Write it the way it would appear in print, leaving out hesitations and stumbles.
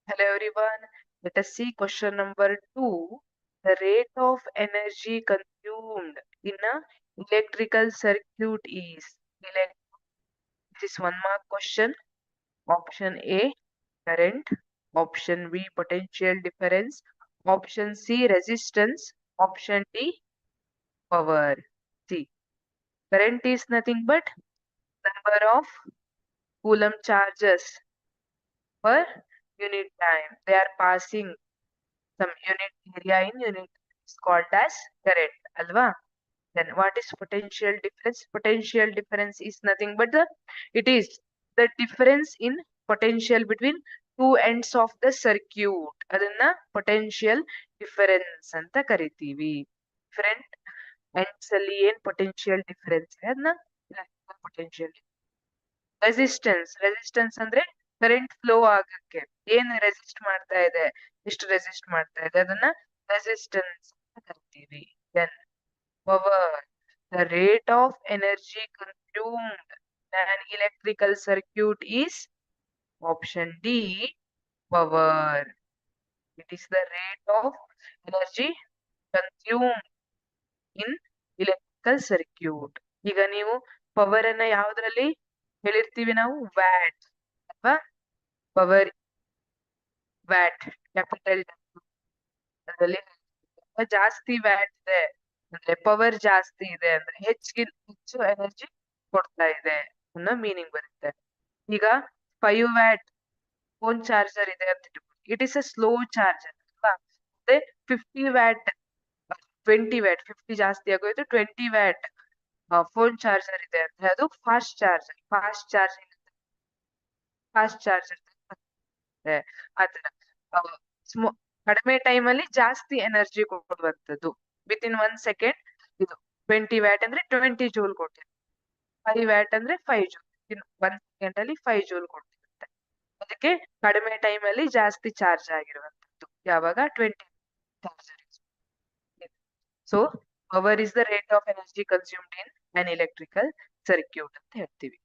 Hello everyone. Let us see question number 2. The rate of energy consumed in a electrical circuit is. This is 1 mark question. Option A, current. Option B, potential difference. Option C, resistance. Option D, power. See, current is nothing but number of Coulomb charges per unit time. They are passing some unit area in unit is called as current, alva. Then what is potential difference? Potential difference is nothing but it is the difference in potential between two ends of the circuit. ಅದನ್ನ potential difference ಅಂತ ಕರಿತೀವಿ. Different ends ಅಲ್ಲಿ ಏನ್ potential difference ಇದೆ ಅದನ್ನ electrical potential. Resistance ಅಂದ್ರೆ current flow ಆಗಕ್ಕೆ ಏನ್ ರೆಸಿಸ್ಟ್ ಮಾಡ್ತಾ ಇದೆ, ಎಷ್ಟು ರೆಸಿಸ್ಟ್ ಮಾಡ್ತಾ ಇದೆ ಅದನ್ನ ರೆಸಿಸ್ಟೆನ್ಸ್ ಅಂತ ಕರಿತೀವಿ. Then power, the rate of energy consumed an electrical circuit is option D, power. It is the rate of energy consumed in electrical circuit. ಈಗ ನೀವು ಪವರ್ ಅನ್ನ ಯಾವ್ದ್ರಲ್ಲಿ ಹೇಳಿರ್ತೀವಿ ನಾವು? ವ್ಯಾಟ್ ಅಥವಾ ಪವರ್ ವ್ಯಾಟ್, ಕ್ಯಾಪಿಟಲ್ ಅದರಲ್ಲಿ ಜಾಸ್ತಿ ವ್ಯಾಟ್ ಇದೆ ಅಂದ್ರೆ ಪವರ್ ಜಾಸ್ತಿ ಇದೆ ಅಂದ್ರೆ ಹೆಚ್ಚು ಎನರ್ಜಿ ಕೊಡ್ತಾ ಇದೆ ಅನ್ನೋ ಮೀನಿಂಗ್ ಬರುತ್ತೆ. ಈಗ 5 ವ್ಯಾಟ್ ಫೋನ್ ಚಾರ್ಜರ್ ಇದೆ ಅಂತ ಇಟ್ಕೊಳ್ಳಿ, it is a slow charger ಅಲ್ವಾ. ಮತ್ತೆ 50 ವ್ಯಾಟ್ 20 ವ್ಯಾಟ್ 50 ಜಾಸ್ತಿ ಆಗೋಯ್ತು 20 ವ್ಯಾಟ್ ಫೋನ್ ಚಾರ್ಜರ್ ಇದೆ ಅಂದ್ರೆ ಅದು ಫಾಸ್ಟ್ ಚಾರ್ಜರ್. ಫಾಸ್ಟ್ ಚಾರ್ಜರ್ ಆತರ ಕಡಿಮೆ ಟೈಮ್ ಅಲ್ಲಿ ಜಾಸ್ತಿ ಎನರ್ಜಿ ಕೊಡುವಂತದ್ದು. ವಿತ್ ಇನ್ 1 ಸೆಕೆಂಡ್ ಇದು 20 ವ್ಯಾಟ್ ಅಂದ್ರೆ 20 ಜೂಲ್ ಕೊಟ್ಟಿರುತ್ತೆ. 5 ವ್ಯಾಟ್ ಅಂದ್ರೆ 5 ಜೂಲ್. ಇನ್ 1 ಸೆಕೆಂಡ್ ಅಲ್ಲಿ 5 ಜೂಲ್ ಕೊಟ್ಟಿರುತ್ತೆ. ಅದಕ್ಕೆ ಕಡಿಮೆ ಟೈಮ್ ಅಲ್ಲಿ ಜಾಸ್ತಿ ಚಾರ್ಜ್ ಆಗಿರುವಂತದ್ದು ಯಾವಾಗ 20 charger. So power is the rate of energy consumed in an electrical circuit ಅಂತ ಹೇಳ್ತೀವಿ.